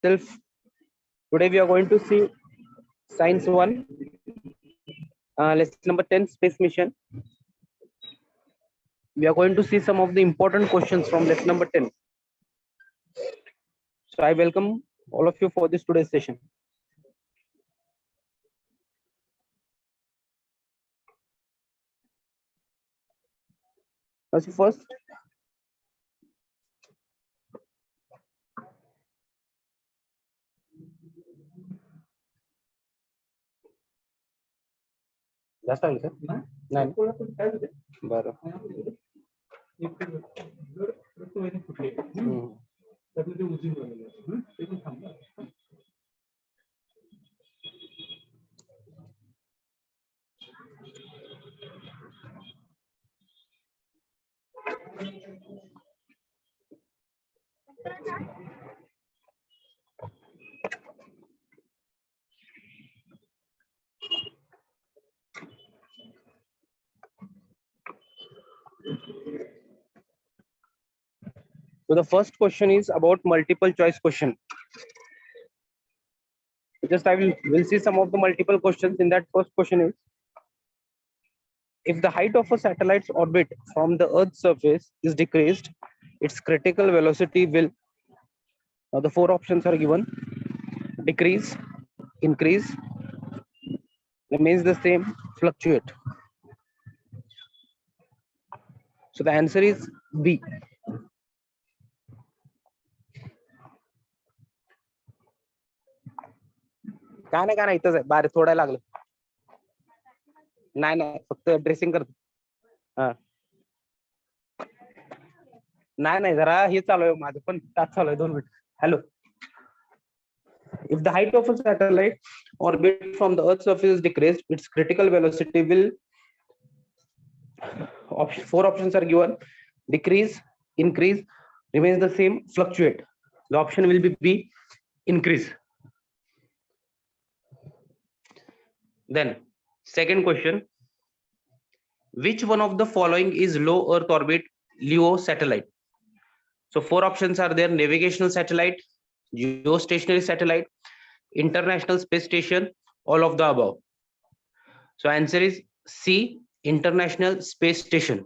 Self. Today we are going to see Science 1, lesson number 10, Space Mission. We are going to see some of the important questions from lesson number 10. So I welcome all of you for this today's session. First, जास्त आहे का? नाही बरं. So the first question is about multiple choice question. Just we'll see some of the multiple questions. In that, first question is, if the height of a satellite's orbit from the Earth's surface is decreased, its critical velocity will. Now the four options are given: decrease, increase, remains the same, fluctuate. So the answer is B. काय नाही इथंच आहे, बाहेर थोडं लागलं. नाही फक्त dressing करतो. हा नाही जरा हे चालू आहे माझं पण तास चालू आहे 2 minute. Hello. If the height of a satellite orbit from the Earth's surface is decreased, its critical velocity will. Four options are given: decrease, increase, remains the same, fluctuate. The option will be B, increase. Then second question, which one of the following is low Earth orbit LEO satellite? So four options are there: navigational satellite, geostationary satellite, international space station, all of the above. So answer is C, international space station.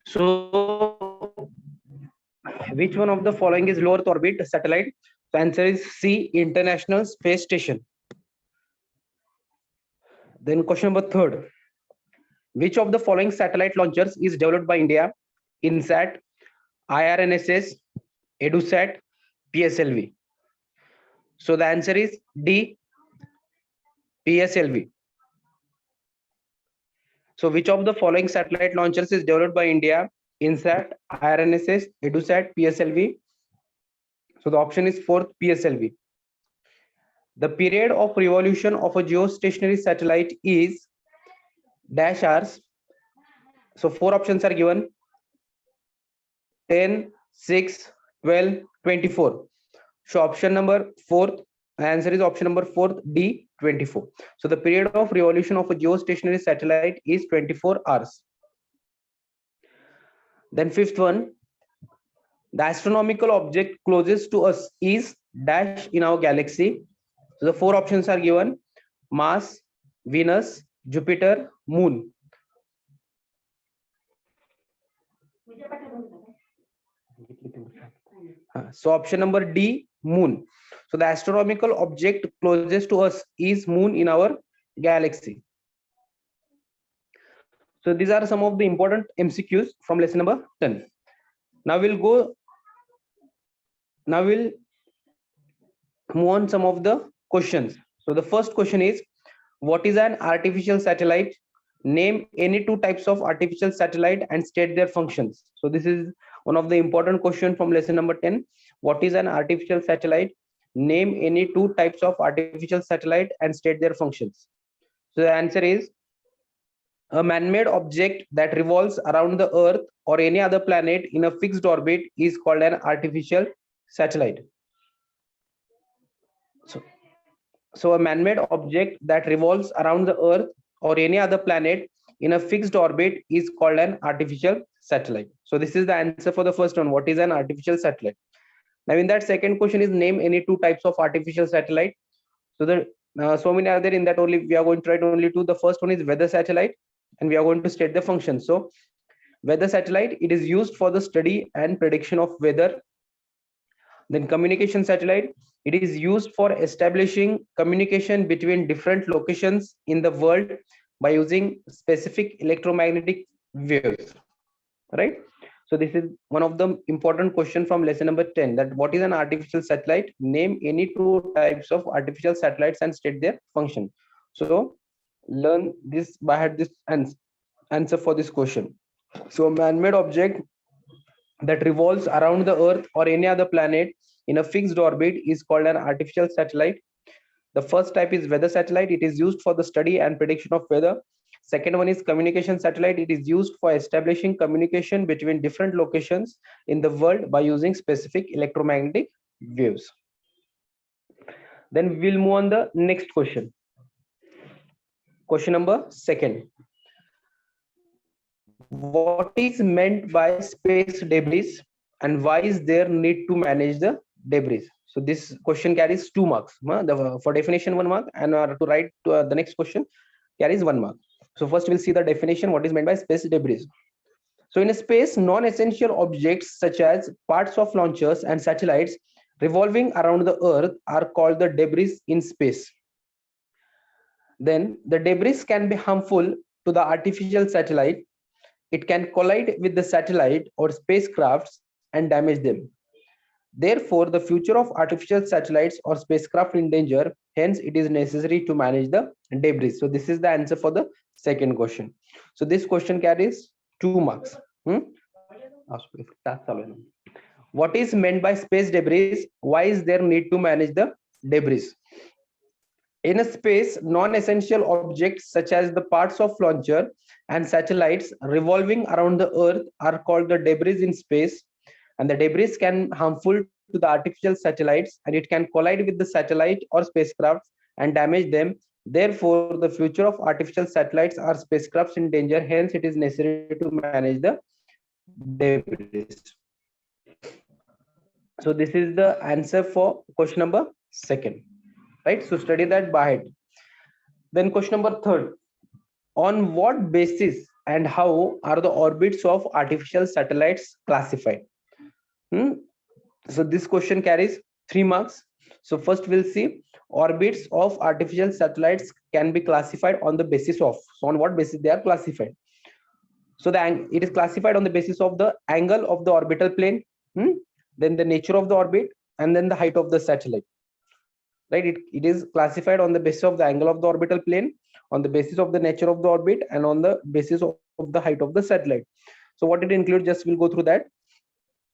So which one of the following is low Earth orbit satellite? The answer is C, international space station. Then question number third, which of the following satellite launchers is developed by India? INSAT, IRNSS, EduSat, PSLV. So the answer is D, PSLV. So which of the following satellite launchers is developed by India? INSAT, IRNSS, EduSat, PSLV. So the option is fourth, PSLV. The period of revolution of a geostationary satellite is dash hours. So four options are given: 10, 6, 12, 24. So option number fourth, answer is option number fourth, D, 24. So the period of revolution of a geostationary satellite is 24 hours. Then fifth one, the astronomical object closest to us is dash in our galaxy. So the four options are given: Mars, Venus, Jupiter, Moon. So option number D, Moon. So the astronomical object closest to us is Moon in our galaxy. So these are some of the important MCQs from lesson number 10. Now we'll move on some of the questions. So the first question is, what is an artificial satellite? Name any two types of artificial satellite and state their functions. So this is one of the important questions from lesson number 10. What is an artificial satellite? Name any two types of artificial satellite and state their functions. So the answer is a man-made object that revolves around the Earth or any other planet in a fixed orbit is called an artificial satellite. So a man-made object that revolves around the Earth or any other planet in a fixed orbit is called an artificial satellite. So this is the answer for the first one. What is an artificial satellite? Now in that second question is name any two types of artificial satellite. So the so many are there. In that only we are going to write only two. The first one is weather satellite, and we are going to state the function. So weather satellite, it is used for the study and prediction of weather. Then communication satellite, it is used for establishing communication between different locations in the world by using specific electromagnetic waves, right? So this is one of the important question from lesson number 10, that what is an artificial satellite? Name any two types of artificial satellites and state their function. So learn this by heart, this answer for this question. So a man-made object that revolves around the Earth or any other planet in a fixed orbit is called an artificial satellite. The first type is weather satellite. It is used for the study and prediction of weather. Second one is communication satellite. It is used for establishing communication between different locations in the world by using specific electromagnetic waves. Then we'll move on the next question. Question number second. What is meant by space debris and why is there need to manage the debris? So this question carries 2 marks. For definition 1 mark, and to write the next question carries 1 mark. So first we'll see the definition, what is meant by space debris. So in a space, non-essential objects such as parts of launchers and satellites revolving around the Earth are called the debris in space. Then the debris can be harmful to the artificial satellite. It can collide with the satellite or spacecrafts and damage them. Therefore, the future of artificial satellites or spacecraft in danger. Hence, it is necessary to manage the debris. So this is the answer for the second question. So this question carries 2 marks. What is meant by space debris? Why is there need to manage the debris? In a space, non-essential objects such as the parts of launcher and satellites revolving around the Earth are called the debris in space, and the debris can be harmful to the artificial satellites and it can collide with the satellite or spacecraft and damage them. Therefore, the future of artificial satellites or spacecrafts in danger. Hence, it is necessary to manage the debris. So this is the answer for question number second. Right, so study that by heart. Then question number third, on what basis and how are the orbits of artificial satellites classified? So this question carries 3 marks. So first we'll see orbits of artificial satellites can be classified on the basis of, so on what basis they are classified. So it is classified on the basis of the angle of the orbital plane, then the nature of the orbit, and then the height of the satellite. Right, it is classified on the basis of the angle of the orbital plane, on the basis of the nature of the orbit, and on the basis of the height of the satellite. So what it includes, just we'll go through that.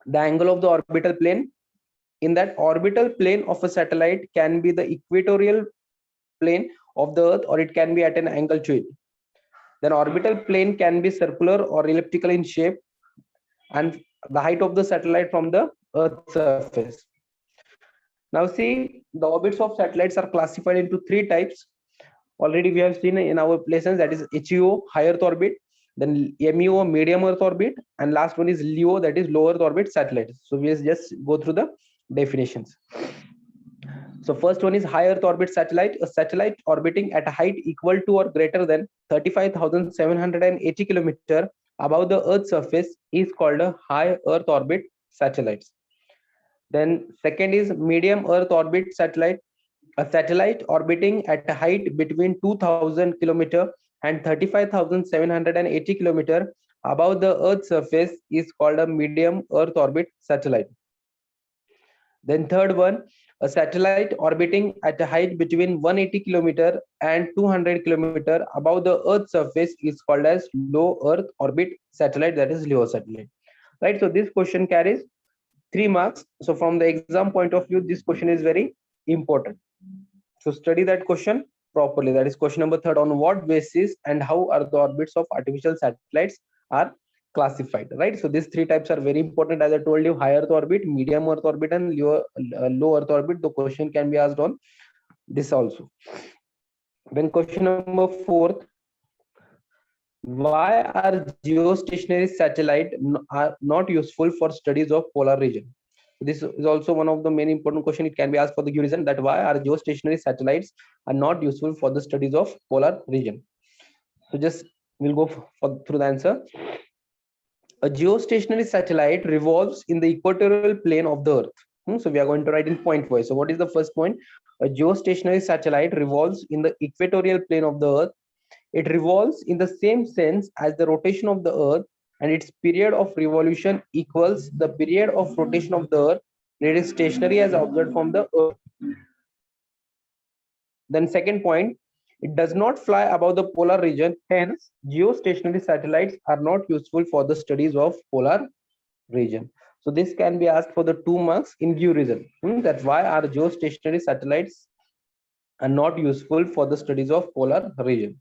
The angle of the orbital plane. In that orbital plane of a satellite can be the equatorial plane of the Earth or it can be at an angle to it. Then orbital plane can be circular or elliptical in shape, and the height of the satellite from the Earth's surface. Now see, the orbits of satellites are classified into 3 types. Already we have seen in our lessons, that is HEO, high Earth orbit, then MEO, medium Earth orbit, and last one is LEO, that is low Earth orbit satellites. So we'll just go through the definitions. So first one is high Earth orbit satellite, a satellite orbiting at a height equal to or greater than 35,780 km above the Earth's surface is called a high Earth orbit satellites. Then second is medium Earth orbit satellite, a satellite orbiting at a height between 2,000 km and 35,780 km above the Earth's surface is called a medium Earth orbit satellite. Then third one, a satellite orbiting at a height between 180 km and 200 km above the Earth's surface is called as low Earth orbit satellite, that is LEO satellite. Right, so this question carries 3 marks. So from the exam point of view, this question is very important. So study that question properly. That is question number third, on what basis and how are the orbits of artificial satellites are classified, right? So these three types are very important. As I told you, high earth orbit, medium earth orbit, and low earth orbit. The question can be asked on this also. Then question number 4, why are geostationary satellite are not useful for studies of polar region? This is also one of the main important question. It can be asked for the reason that why are geostationary satellites are not useful for the studies of polar region. So just we'll go through the answer. A geostationary satellite revolves in the equatorial plane of the earth. So we are going to write in point wise. So what is the first point? A geostationary satellite revolves in the equatorial plane of the earth. It revolves in the same sense as the rotation of the earth, and its period of revolution equals the period of rotation of the earth. It is stationary as observed from the earth. Then second point, it does not fly above the polar region. Hence, geostationary satellites are not useful for the studies of polar region. So this can be asked for the 2 marks in due reason. That's why our geostationary satellites are not useful for the studies of polar region.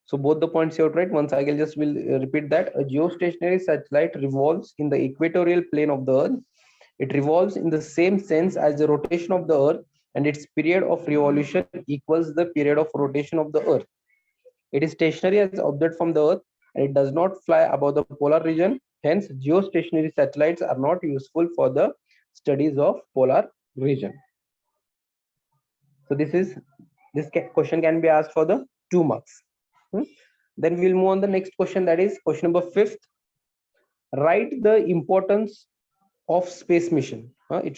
So both the points you have right. Once I just will repeat that. A geostationary satellite revolves in the equatorial plane of the earth. It revolves in the same sense as the rotation of the earth, and its period of revolution equals the period of rotation of the earth. It is stationary as observed from the earth, and it does not fly above the polar region. Hence, geostationary satellites are not useful for the studies of polar region. So this question can be asked for the 2 marks. Then we'll move on the next question, that is question number 5th. Write the importance of space mission. It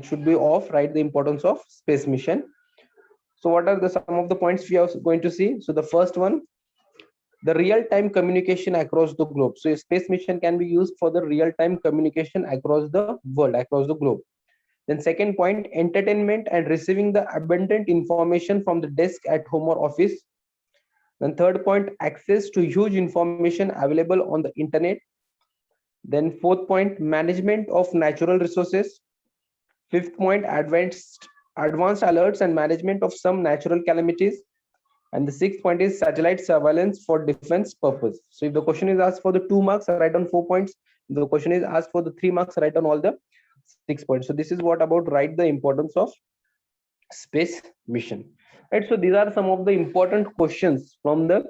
should be of write the importance of space mission. So what are the some of the points we are going to see? So the first one, the real-time communication across the globe. So a space mission can be used for the real-time communication across the world, across the globe. Then second point, entertainment and receiving the abundant information from the desk at home or office. Then third point, access to huge information available on the internet. Then fourth point, management of natural resources. Fifth point, advanced alerts and management of some natural calamities. And the sixth point is satellite surveillance for defense purpose. So if the question is asked for the 2 marks, write on 4 points. If the question is asked for the 3 marks, write on all the 6 points. So this is what about write the importance of space mission. Right. So these are some of the important questions from the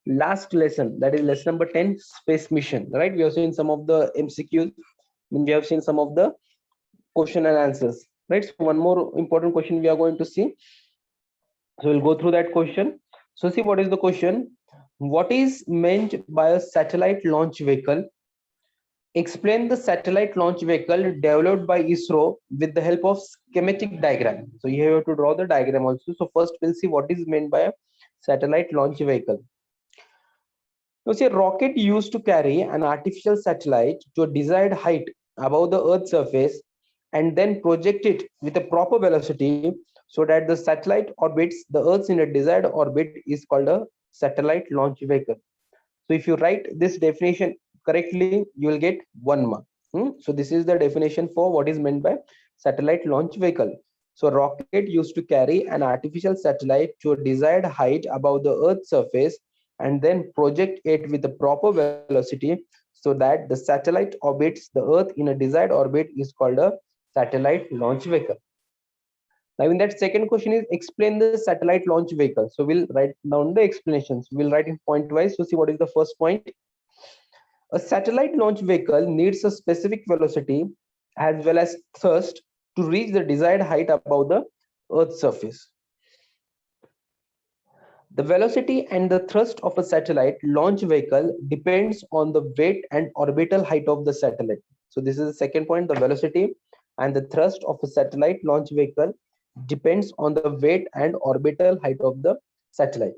last lesson, that is lesson number 10, space mission. Right. We have seen some of the MCQs. We have seen some of the question and answers. Right. So one more important question we are going to see. So we'll go through that question. So see what is the question. What is meant by a satellite launch vehicle? Explain the satellite launch vehicle developed by ISRO with the help of schematic diagram. So you have to draw the diagram also. So first we'll see what is meant by a satellite launch vehicle. Now see, a rocket used to carry an artificial satellite to a desired height above the Earth's surface and then project it with a proper velocity so that the satellite orbits the Earth in a desired orbit is called a satellite launch vehicle. So if you write this definition correctly, you will get 1 mark. So this is the definition for what is meant by satellite launch vehicle. So a rocket used to carry an artificial satellite to a desired height above the Earth's surface and then project it with a proper velocity so that the satellite orbits the Earth in a desired orbit is called a satellite launch vehicle. Now in that second question is explain the satellite launch vehicle. So we'll write down the explanations. We'll write in point wise to see what is the first point. A satellite launch vehicle needs a specific velocity as well as thrust to reach the desired height above the Earth's surface. The velocity and the thrust of a satellite launch vehicle depends on the weight and orbital height of the satellite. So this is the second point. The velocity and the thrust of a satellite launch vehicle depends on the weight and orbital height of the satellite.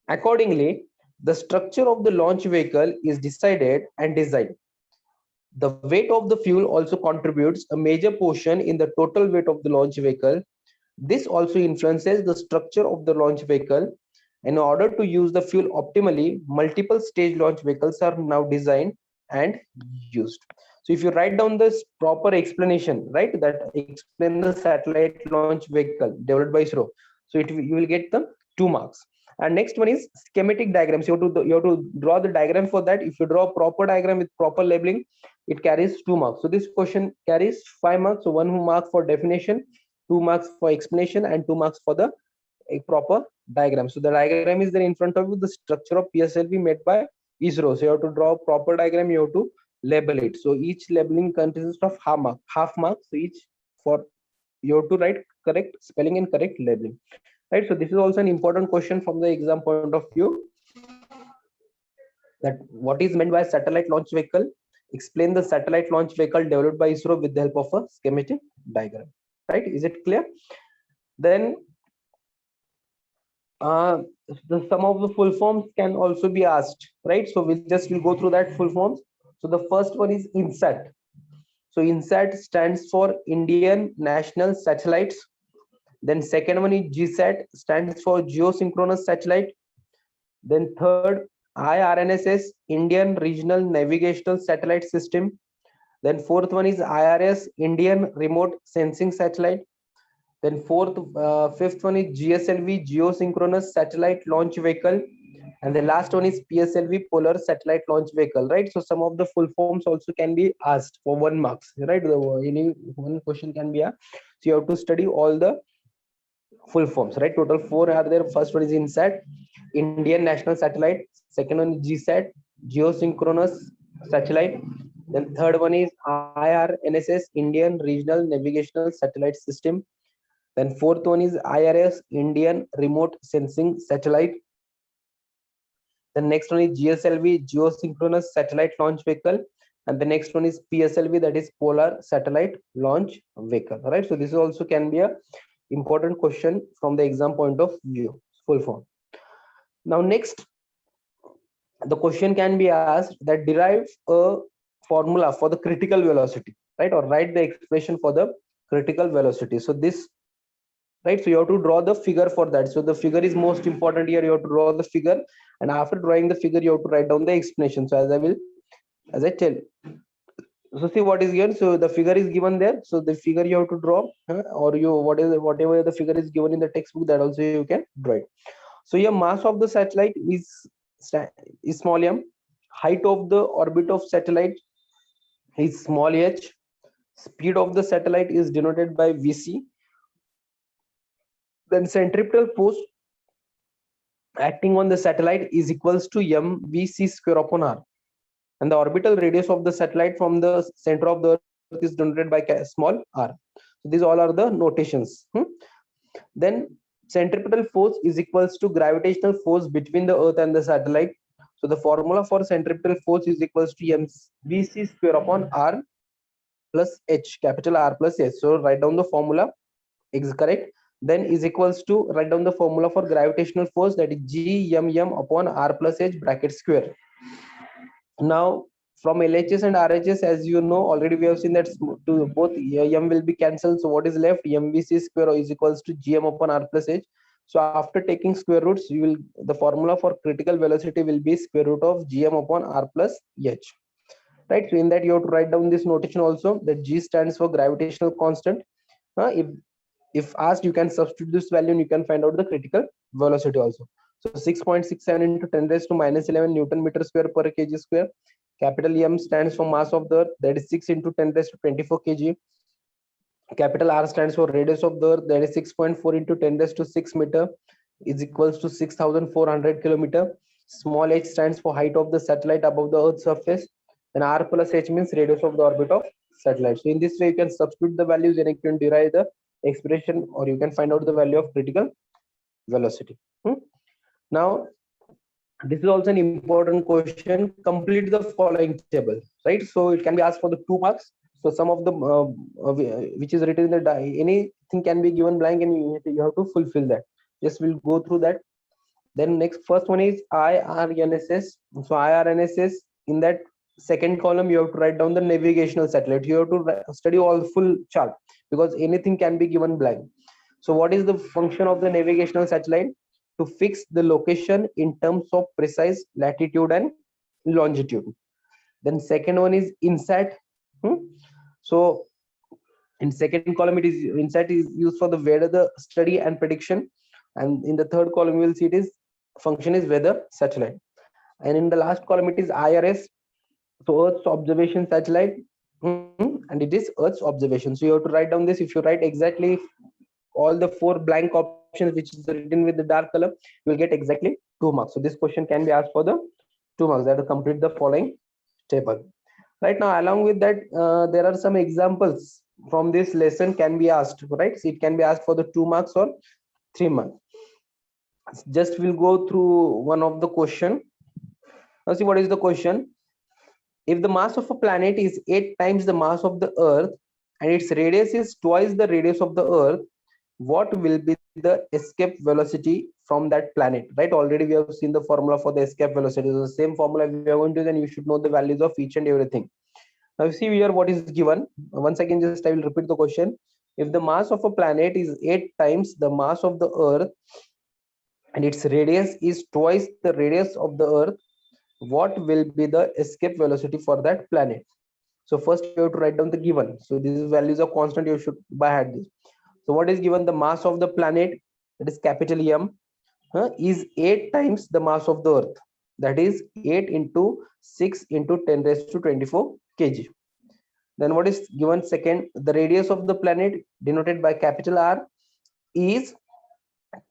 Accordingly, the structure of the launch vehicle is decided and designed. The weight of the fuel also contributes a major portion in the total weight of the launch vehicle. This also influences the structure of the launch vehicle. In order to use the fuel optimally, multiple stage launch vehicles are now designed and used. So if you write down this proper explanation, right, that explain the satellite launch vehicle developed by ISRO, so you will get the 2 marks. And next one is schematic diagrams. You have to draw the diagram for that. If you draw a proper diagram with proper labeling, it carries 2 marks. So this question carries 5 marks. So 1 mark for definition, 2 marks for explanation, and 2 marks for the a proper diagram. So the diagram is there in front of you, the structure of PSLV made by ISRO. So you have to draw a proper diagram, you have to label it. So each labeling consists of half mark. So each for you have to write correct spelling and correct labeling. Right. So this is also an important question from the exam point of view. That what is meant by satellite launch vehicle? Explain the satellite launch vehicle developed by ISRO with the help of a schematic diagram. Right? Is it clear? Then some of the full forms can also be asked, right? So we'll go through that full forms. So the first one is INSAT. So INSAT stands for Indian National Satellites. Then second one is GSAT, stands for Geosynchronous Satellite. Then third, IRNSS, Indian Regional Navigational Satellite System. Then fourth one is IRS, Indian Remote Sensing Satellite. Then fifth one is GSLV, Geosynchronous Satellite Launch Vehicle. And the last one is PSLV, Polar Satellite Launch Vehicle, right? So some of the full forms also can be asked for 1 marks, right? Any one question can be asked. So you have to study all the full forms, right? Total 4 are there. First one is INSAT, Indian National Satellite. Second one is GSAT, Geosynchronous Satellite. Then third one is IRNSS, Indian Regional Navigational Satellite System. Then fourth one is IRS, Indian Remote Sensing Satellite. The next one is GSLV, Geosynchronous Satellite Launch Vehicle. And the next one is PSLV, that is Polar Satellite Launch Vehicle. Right. So this also can be a important question from the exam point of view, full form. Now next, the question can be asked that derive a formula for the critical velocity, right? Or write the expression for the critical velocity. So this, right, so you have to draw the figure for that. So the figure is most important here. You have to draw the figure, and after drawing the figure you have to write down the explanation. So as I tell, so see what is here. So the figure is given there, so the figure you have to draw, or whatever the figure is given in the textbook, that also you can draw it. So your mass of the satellite is small m, height of the orbit of satellite is small h, speed of the satellite is denoted by VC. Then centripetal force acting on the satellite is equals to mvc square upon r, and the orbital radius of the satellite from the center of the earth is denoted by small r. So these all are the notations. Then centripetal force is equals to gravitational force between the earth and the satellite. So the formula for centripetal force is equals to mvc square upon r plus h, capital R plus h. So write down the formula, is correct. Then is equals to, write down the formula for gravitational force, that is G upon R plus h bracket square. Now from LHS and RHS, as you know already, we have seen that to both m will be cancelled. So what is left? MVC square is equals to GM upon R plus h. So after taking square roots, you will, the formula for critical velocity will be square root of GM upon R plus h. Right. So in that you have to write down this notation also, that G stands for gravitational constant. If asked, you can substitute this value and you can find out the critical velocity also. So 6.67 into 10 raised to minus 11 Newton meter square per kg square. Capital M stands for mass of the earth, that is 6 into 10 raised to 24 kg. Capital R stands for radius of the earth, that is 6.4 into 10 raised to 6 meter, is equals to 6,400 kilometer. Small h stands for height of the satellite above the earth's surface, and R plus h means radius of the orbit of satellite. So in this way you can substitute the values and you can derive the expression, or you can find out the value of critical velocity. Now this is also an important question. Complete the following table, right? So it can be asked for the 2 marks. So some of the which is written in the anything can be given blank, and you have to fulfill that. Just we'll go through that. Then next, first one is IRNSS. So IRNSS, in that second column you have to write down the navigational satellite. You have to study all full chart, because anything can be given blank. So what is the function of the navigational satellite? To fix the location in terms of precise latitude and longitude. Then second one is INSAT. So in second column, it is INSAT is used for the weather study and prediction, and in the third column you will see it is function is weather satellite. And in the last column it is IRS, so Earth's observation satellite. And it is Earth's observation. So you have to write down this. If you write exactly all the 4 blank options which is written with the dark color, you will get exactly 2 marks. So this question can be asked for the 2 marks. That to complete the following table. Right now, along with that, there are some examples from this lesson can be asked, right? So it can be asked for the 2 marks or 3 marks. Just we'll go through one of the question. Now see what is the question. If the mass of a planet is 8 times the mass of the Earth and its radius is twice the radius of the Earth, what will be the escape velocity from that planet? Right, already we have seen the formula for the escape velocity. So the same formula we are going to, then you should know the values of each and everything. Now see here what is given. Once again, just I will repeat the question. If the mass of a planet is 8 times the mass of the Earth and its radius is twice the radius of the Earth, what will be the escape velocity for that planet? So first you have to write down the given. So these values are constant, you should by heart this. So what is given? The mass of the planet, that is capital M, is 8 times the mass of the Earth. That is 8 into 6 into 10 raised to 24 kg. Then what is given second? The radius of the planet, denoted by capital R, is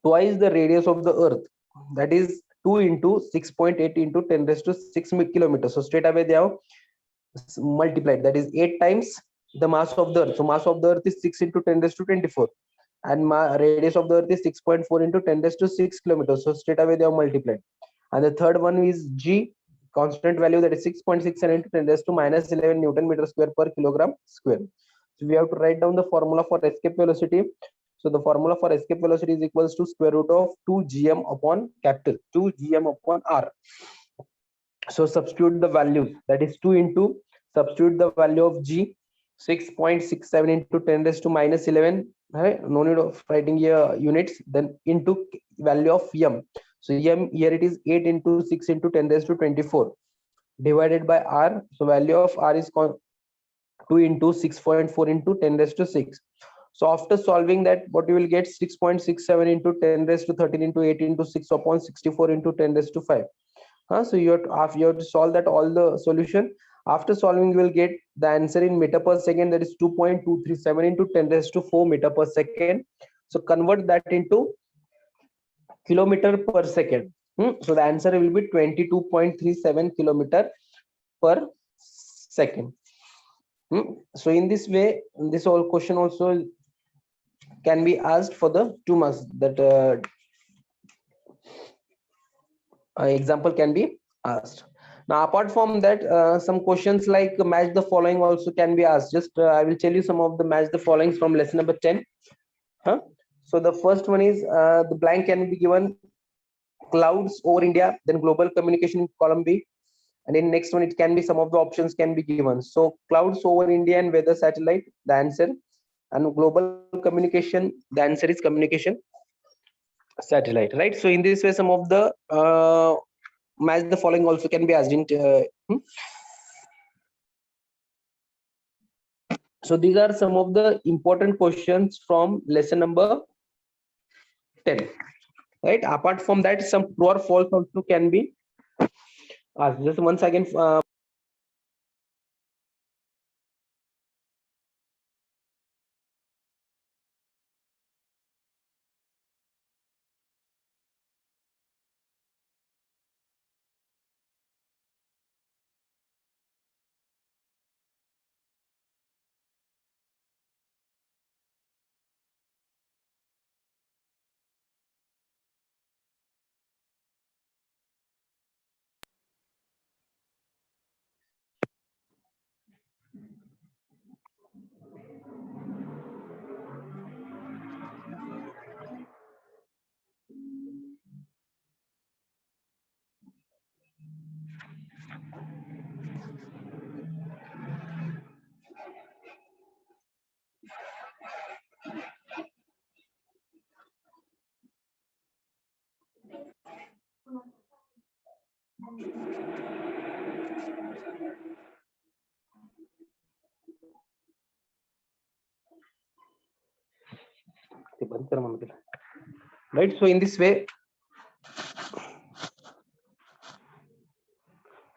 twice the radius of the Earth. That is 2 into 6.8 into 10 raised to 6 kilometers. So straight away they have multiplied. That is 8 times the mass of the Earth. So mass of the Earth is 6 into 10 raised to 24. And radius of the Earth is 6.4 into 10 raised to 6 kilometers. So straight away they have multiplied. And the third one is G, constant value, that is 6.67 into 10 raised to minus 11 Newton meter square per kilogram square. So we have to write down the formula for escape velocity. So the formula for escape velocity is equals to square root of 2 gm upon capital 2 gm upon r. So substitute the values, that is 2 into, substitute the value of G, 6.67 into 10 raised to minus 11, right? No need of writing here units. Then into value of M. So M here it is 8 into 6 into 10 raised to 24 divided by R. So value of R is 2 into 6.4 into 10 raised to 6. So after solving that, what you will get? 6.67 into 10 raised to 13 into 8 into 6 upon 64 into 10 raised to 5. So you have to solve that all the solution. After solving, you will get the answer in meter per second, that is 2.237 into 10 raised to 4 meter per second. So convert that into kilometer per second. So the answer will be 22.37 kilometer per second. So in this way, this whole question also can be asked for the 2 marks. That example can be asked. Now apart from that, some questions like match the following also can be asked. Just I will tell you some of the match the followings from lesson number 10. So the first one is the blank can be given clouds over India, then global communication in column B, and in next one it can be some of the options can be given. So clouds over India and weather satellite, the answer, and global communication, the answer is communication satellite, right? So in this way some of the match the following also can be asked in so these are some of the important questions from lesson number 10, right? Apart from that, some true or false also can be asked. Just once again, right? So in this way,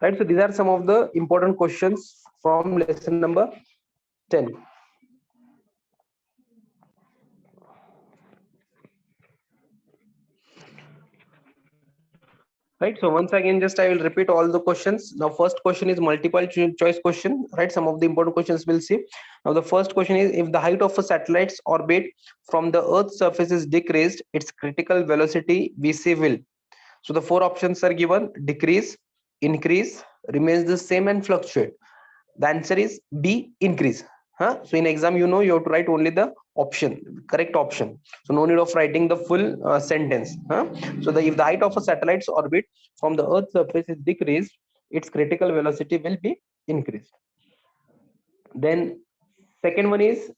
right? So these are some of the important questions from lesson number 10. Right, so once again, just I will repeat all the questions. Now first question is multiple choice question, right? Some of the important questions we'll see. Now the first question is, if the height of a satellite's orbit from the earth's surface is decreased, its critical velocity vc will. So the four options are given: decrease, increase, remains the same, and fluctuate. The answer is B, increase. Huh? So in exam, you know, you have to write only the option, correct option. So no need of writing the full sentence. Huh? So if the height of a satellite's orbit from the Earth's surface is decreased, its critical velocity will be increased. Then second one is,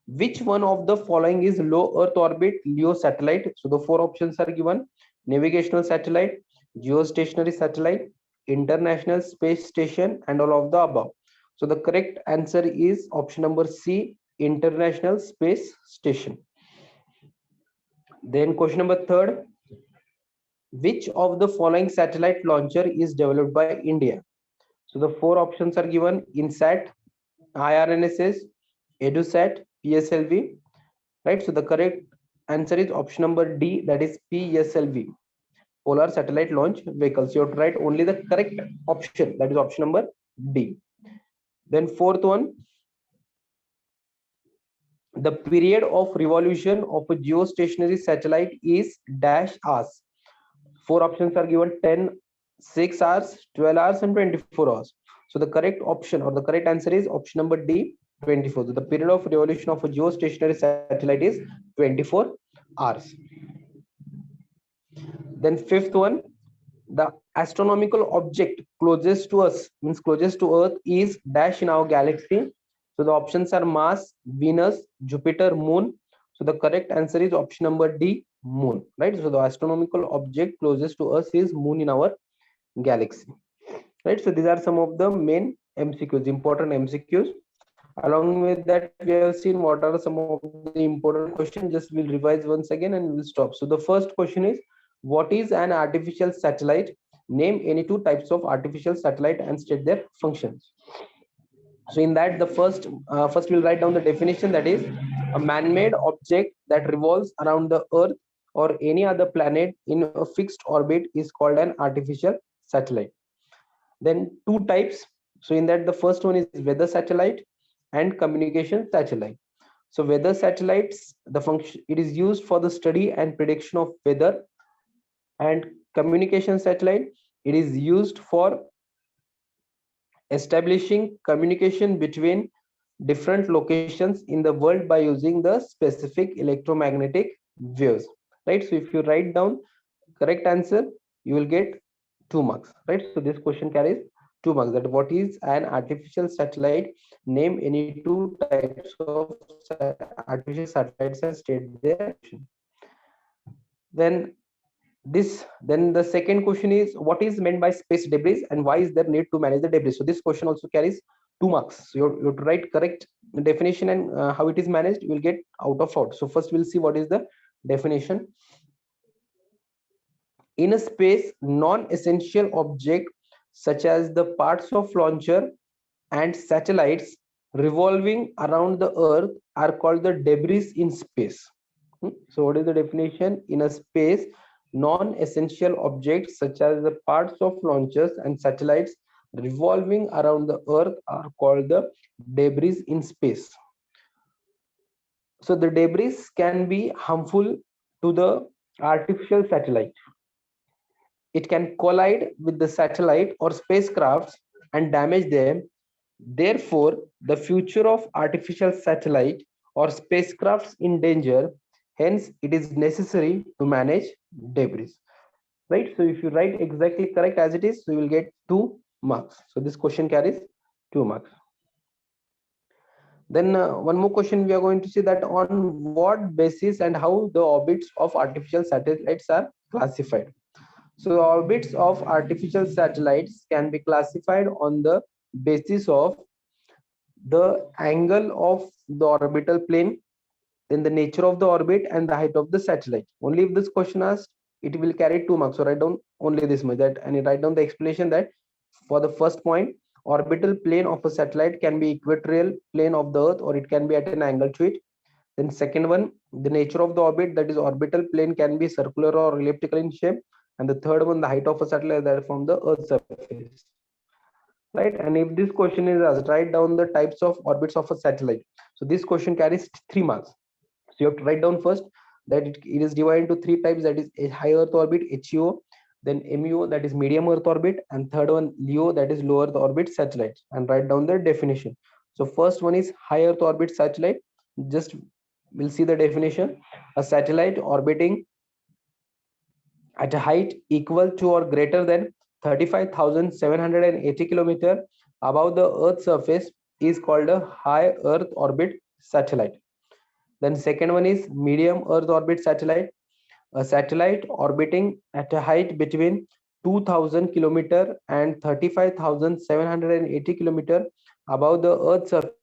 which one of the following is low Earth orbit LEO satellite? So the four options are given: navigational satellite, geostationary satellite, international space station, and all of the above. So the correct answer is option number C, international space station. Then question number third, which of the following satellite launcher is developed by India? So the four options are given: INSAT, IRNSS, EduSat, PSLV. Right, so the correct answer is option number D, that is PSLV, Polar Satellite Launch Vehicles. You have to write only the correct option, that is option number D. Then fourth one, the period of revolution of a geostationary satellite is dash hours. Four options are given: 10, 6 hours, 12 hours, and 24 hours. So the correct option or the correct answer is option number D, 24. So the period of revolution of a geostationary satellite is 24 hours. Then fifth one, the astronomical object closest to us, means closest to Earth, is dash in our galaxy. So the options are Mars, Venus, Jupiter, Moon. So the correct answer is option number D, Moon. Right. So the astronomical object closest to us is Moon in our galaxy. Right. So these are some of the main MCQs, important MCQs. Along with that, we have seen what are some of the important questions. Just we'll revise once again and we'll stop. So the first question is, what is an artificial satellite? Name any two types of artificial satellite and state their functions. So in that, the first we'll write down the definition, that is a man-made object that revolves around the Earth or any other planet in a fixed orbit is called an artificial satellite. Then two types. So in that, the first one is weather satellite and communication satellite. So weather satellites, the function, it is used for the study and prediction of weather, and communication satellite, it is used for establishing communication between different locations in the world by using the specific electromagnetic waves. Right, so if you write down correct answer, you will get 2 marks. Right, so this question carries 2 marks. That what is an artificial satellite? Name any two types of artificial satellites and state their function. Then the second question is, what is meant by space debris and why is there need to manage the debris? So this question also carries 2 marks. So you have to write correct definition and how it is managed, you will get out of out. So first we'll see what is the definition. In a space, non-essential object such as the parts of launcher and satellites revolving around the Earth are called the debris in space. So what is the definition? In a space, non-essential objects such as the parts of launchers and satellites revolving around the Earth are called the debris in space. So the debris can be harmful to the artificial satellite. It can collide with the satellite or spacecrafts and damage them. Therefore, the future of artificial satellite or spacecrafts in danger. Hence, it is necessary to manage debris. Right? So if you write exactly correct as it is, you will get 2 marks. So this question carries 2 marks. Then one more question we are going to see, that on what basis and how the orbits of artificial satellites are classified. So orbits of artificial satellites can be classified on the basis of the angle of the orbital plane, then the nature of the orbit and the height of the satellite. Only if this question asked, it will carry 2 marks. So write down only this much, that, and write down the explanation that for the first point, orbital plane of a satellite can be equatorial plane of the earth, or it can be at an angle to it. Then second one, the nature of the orbit, that is orbital plane can be circular or elliptical in shape. And the third one, the height of a satellite that from the earth surface, right? And if this question is asked, write down the types of orbits of a satellite. So this question carries 3 marks. So you have to write down first that it is divided into 3 types, that is a high earth orbit, HEO, then MEO, that is medium earth orbit, and third one LEO, that is low earth orbit satellites, and write down the definition. So first one is high earth orbit satellite. Just we'll see the definition. A satellite orbiting at a height equal to or greater than 35,780 kilometer above the earth's surface is called a high earth orbit satellite. Then second one is medium earth orbit satellite. A satellite orbiting at a height between 2000 kilometer and 35,780 kilometer above the earth's surface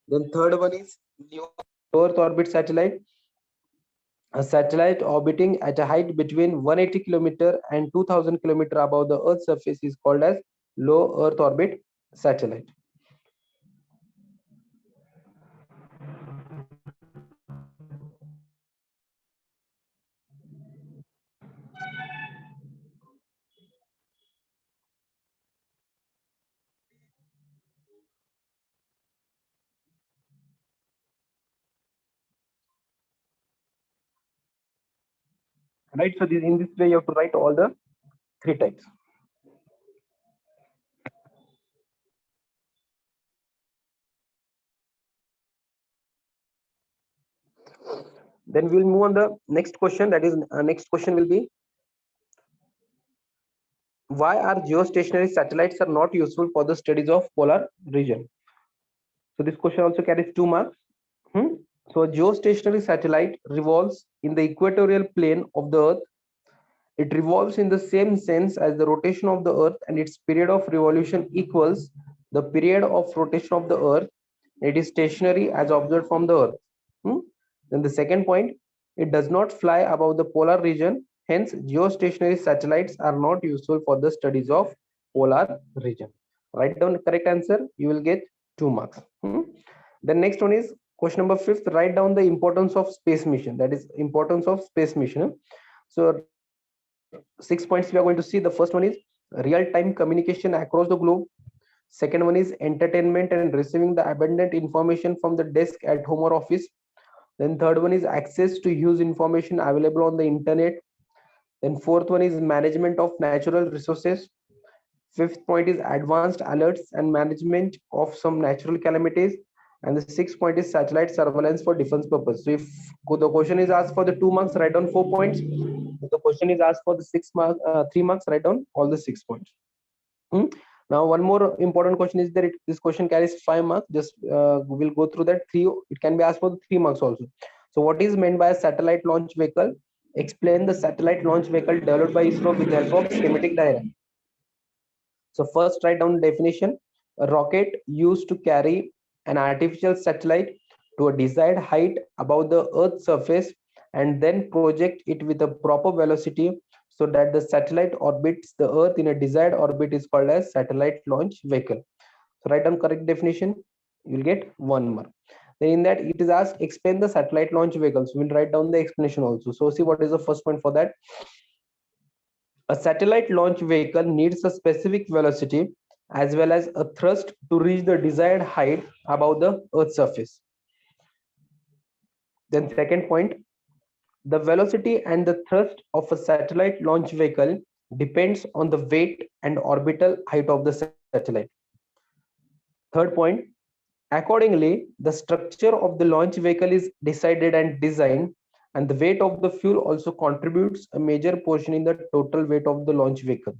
is called as medium earth orbit satellite. Then third one is low earth orbit satellite. A satellite orbiting at a height between 180 kilometer and 2000 kilometer above the earth's surface is called as low earth orbit satellite. Right, so this, in this way you have to write all the 3 types. Then we'll move on the next question, that is next question will be, why are geostationary satellites are not useful for the studies of polar region? So this question also carries 2 marks. So a geostationary satellite revolves in the equatorial plane of the earth. It revolves in the same sense as the rotation of the earth, and its period of revolution equals the period of rotation of the earth. It is stationary as observed from the earth. Then the second point, it does not fly above the polar region. Hence, geostationary satellites are not useful for the studies of polar region. Write down the correct answer, you will get 2 marks. The next one is question number 5th. Write down the importance of space mission, that is importance of space mission. So 6 points we are going to see. The first one is real-time communication across the globe. Second one is entertainment and receiving the abundant information from the desk at home or office. Then third one is access to huge information available on the internet. Then fourth one is management of natural resources. Fifth point is advanced alerts and management of some natural calamities. And the sixth point is satellite surveillance for defense purpose. So if the question is asked for the 2 marks, write down 4 points. If the question is asked for the 3 marks, write down all the 6 points. Now one more important question is that this question carries 5 marks. Just we'll go through that. It can be asked for the 3 marks also. So what is meant by a satellite launch vehicle? Explain the satellite launch vehicle developed by ISRO with the help of schematic diagram. So first write down definition. A rocket used to carry an artificial satellite to a desired height above the earth's surface and then project it with a proper velocity so that the satellite orbits the earth in a desired orbit is called as satellite launch vehicle. So write down correct definition, you will get 1 mark. Then in that it is asked explain the satellite launch vehicles. We'll write down the explanation also. So see what is the first point for that. A satellite launch vehicle needs a specific velocity as well as a thrust to reach the desired height above the earth's surface. Then second point, the velocity and the thrust of a satellite launch vehicle depends on the weight and orbital height of the satellite. Third point, accordingly, the structure of the launch vehicle is decided and designed, and the weight of the fuel also contributes a major portion in the total weight of the launch vehicle.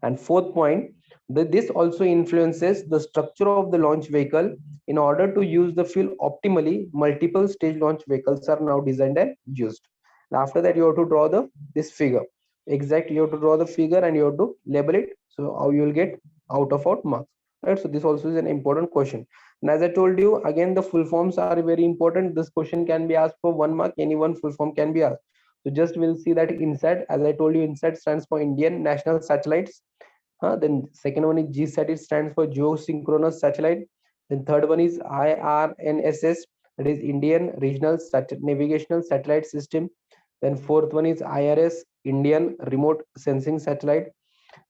And fourth point, this also influences the structure of the launch vehicle. In order to use the fuel optimally, multiple stage launch vehicles are now designed and used. And after that, you have to draw this figure. You have to draw the figure and you have to label it. So how you will get out of marks. right? So this also is an important question. And as I told you, again, the full forms are very important. This question can be asked for 1 mark. Any one full form can be asked. So just we'll see that INSAT, as I told you, INSAT stands for Indian National Satellites. Then second one is GSAT, it stands for Geosynchronous Satellite. Then third one is IRNSS, that is Indian Regional Navigational Satellite System. Then fourth one is IRS, Indian Remote Sensing Satellite.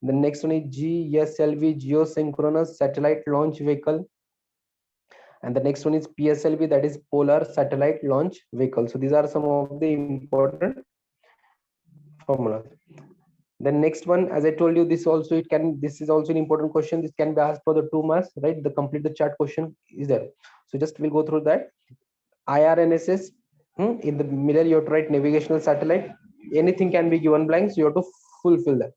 The next one is GSLV, Geosynchronous Satellite Launch Vehicle. And the next one is PSLV, that is Polar Satellite Launch Vehicle. So these are some of the important formulas. The next one, as I told you, this is also an important question. This can be asked for the 2 marks, right? The complete the chart question is there. So just we'll go through that. IRNSS, in the middle you have to write navigational satellite. Anything can be given blank, so you have to fulfill that.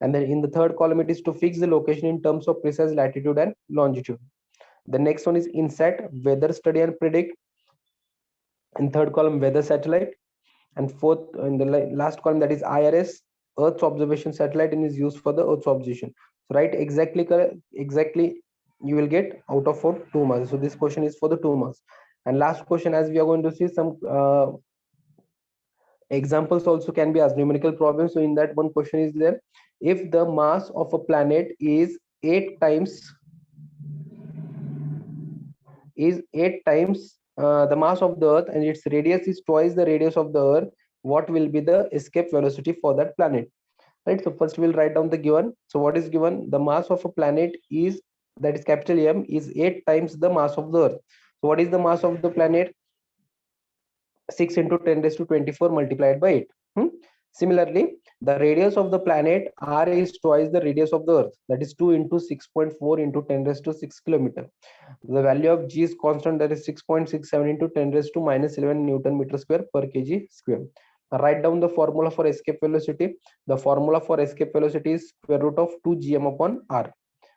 And then in the third column, it is to fix the location in terms of precise latitude and longitude. The next one is INSAT, weather study and predict. In third column, weather satellite. And fourth, in the last column, that is IRS, Earth's observation satellite, and is used for the Earth's observation. So write exactly correct, exactly you will get out of 4 2 marks. So this question is for the 2 marks. And last question, as we are going to see some examples also can be asked, numerical problems. So in that one question is there, if the mass of a planet is 8 times the mass of the Earth and its radius is twice the radius of the Earth, what will be the escape velocity for that planet? Right. So first we'll write down the given. So what is given? The mass of a planet is, that is capital M, is 8 times the mass of the Earth. So what is the mass of the planet? 6 into 10 raised to 24 multiplied by 8. Similarly, the radius of the planet R is twice the radius of the Earth, that is 2 into 6.4 into 10 raised to 6 kilometer. The value of G is constant, that is 6.67 into 10 raised to minus 11 Newton meter square per kg square. Write down the formula for escape velocity. The formula for escape velocity is square root of 2 gm upon r.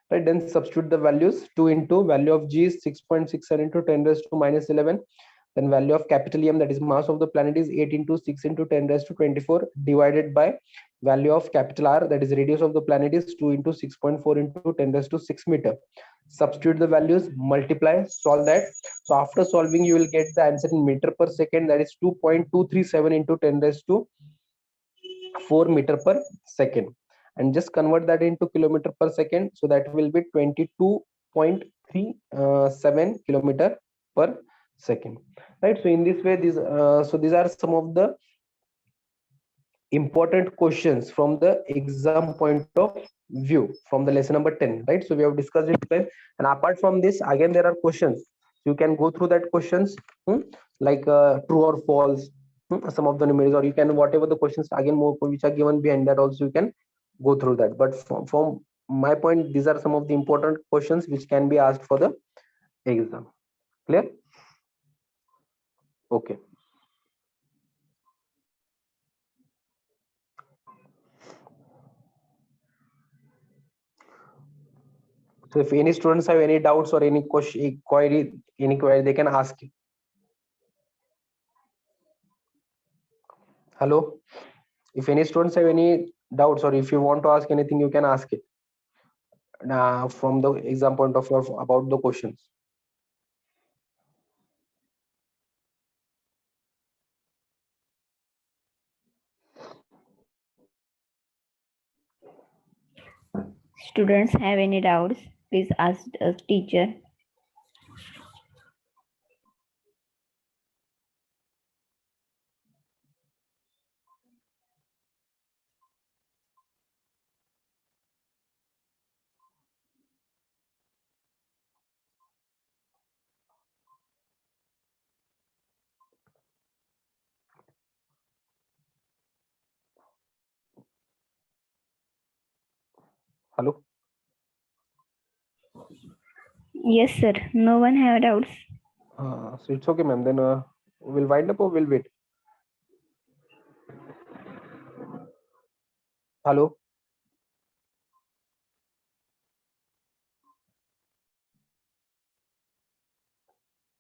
Right, then substitute the values. 2 into value of G is 6.67 into 10 raised to minus 11. Then value of capital M, that is mass of the planet, is 8 into 6 into 10 raised to 24 divided by value of capital R, that is radius of the planet, is 2 into 6.4 into 10 raised to 6 meter. Substitute the values, multiply, solve that. So after solving, you will get the answer in meter per second, that is 2.237 into 10 raised to 4 meter per second. And just convert that into kilometer per second. So that will be 22.37 kilometer per second. Right. So in this way, these are some of the important questions from the exam point of view from the lesson number 10. Right. So we have discussed it today. And apart from this, again, there are questions. You can go through that questions, like true or false, some of the numerals, or you can whatever the questions again more which are given behind that also you can go through that. But from my point, these are some of the important questions which can be asked for the exam. Clear? Okay. So if any students have any doubts or any question, query, they can ask. Hello. If any students have any doubts or if you want to ask anything, you can ask it from the exam point of view about the questions. Students have any doubts, please ask the teacher. Hello. Yes, sir. No one have doubts. So it's okay, ma'am. Then we'll wind up or we'll wait. Hello.